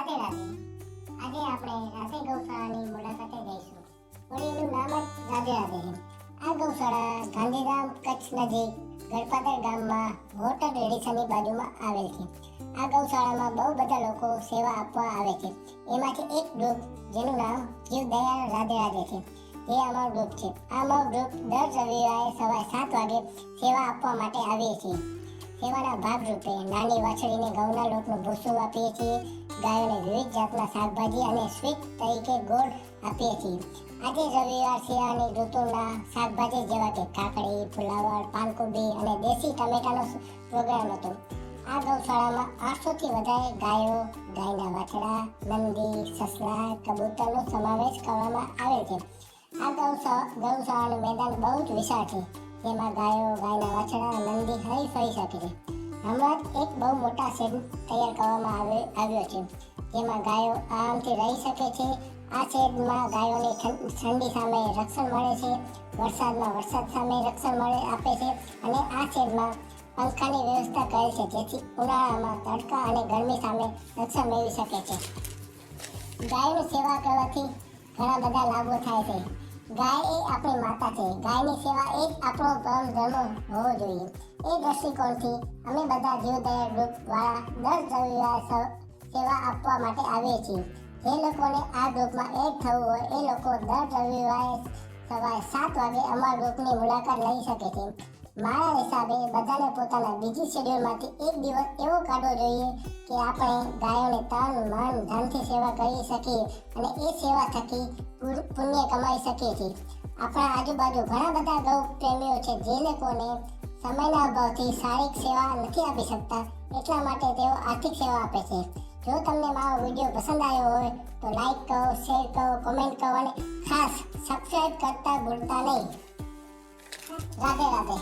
રાધે રાધે. આજે આપણે રાધે ગૌશાળાની મુલાકાતે જઈશું. વળી એનું નામ જ રાધે રાધે છે. આ ગૌશાળા ગાંધીધામ કચ્છ નજીક ગળપાદર ગામમાં હોટલ રેડિસનની બાજુમાં આવેલ છે. આ ગૌશાળામાં બહુ બધા લોકો સેવા આપવા આવે છે. એમાંથી એક ગ્રુપ જેનું નામ જીવદયા રાધે રાધે છે, એ અમારું ગ્રુપ છે. આ અમારું ગ્રુપ દર રવિવારે સવારે 7 વાગે સેવા આપવા માટે આવીએ છીએ. સેવાના ભાગરૂપે નાની વાછડીને ઘઉંના લોટનું ભૂસું આપીએ છીએ. ગાયોને વિવિધ જાતના શાકભાજી અને સ્વીટ તરીકે ગોળ આપીએ છીએ. આજે રવિવાર શિયાળાની ઋતુના શાકભાજી જેવા કે કાકડી, ફુલાવર, પાનકોબી અને દેશી ટમેટાનો પ્રોગ્રામ હતો. આ ગૌશાળામાં 800 થી વધારે ગાયો, ગાયના વાછડા, નંદી, સસલા, કબૂતરનો સમાવેશ કરવામાં આવેલ છે. આ ગૌશાળાનું મેદાન બહુ જ વિશાળ છે, જેમાં ગાયો, ગાયના વાછડા, નંદી હરી ફરી શકે છે. હમણાં જ એક બહુ મોટા શેડ તૈયાર કરવામાં આવ્યો છે, જેમાં ગાયો આરામથી રહી શકે છે. આ શેડમાં ગાયોને ઠંડી સામે રક્ષણ મળે છે, વરસાદમાં વરસાદ સામે રક્ષણ આપે છે અને આ શેડમાં પંખાની વ્યવસ્થા કરેલ છે, જેથી ઉનાળામાં તડકા અને ગરમી સામે રક્ષણ મેળવી શકે છે. ગાયોની સેવા કરવાથી ઘણા બધા લાભો થાય છે. ગાય એ આપણી માતા છે. ગાયની સેવા એ જ આપણો પરમ ધર્મ હોવો જોઈએ. એ દ્રષ્ટિકોણથી અમે બધા જીવદયા ગ્રુપ વાળા દર રવિવારે સેવા આપવા માટે આવીએ છીએ. જે લોકોને આ ગ્રુપમાં એડ થવું હોય એ લોકો દર રવિવારે સવારે 7 વાગે અમારા ગ્રુપની મુલાકાત લઈ શકે છે. મારા હિસાબે બધાને પોતાના બીજી શેડ્યુલમાંથી એક દિવસ એવો કાઢવો જોઈએ કે આપણે ગાયોને તન, મન, ધનથી સેવા કરી શકીએ અને એ સેવા થકી પુણ્ય કમાઈ શકીએ છીએ. આપણા આજુબાજુ ઘણા બધા ગૌ પ્રેમીઓ છે, જે લોકોને સમયના અભાવથી શારીરિક સેવા નથી આપી શકતા, એટલા માટે તેઓ આર્થિક સેવા આપે છે. જો તમને મારો વિડીયો પસંદ આવ્યો હોય તો લાઈક કરો, શેર કરો, કોમેન્ટ કરો અને ખાસ સબસ્ક્રાઇબ કરતા ભૂલતા નહીં. રાધે રાધે.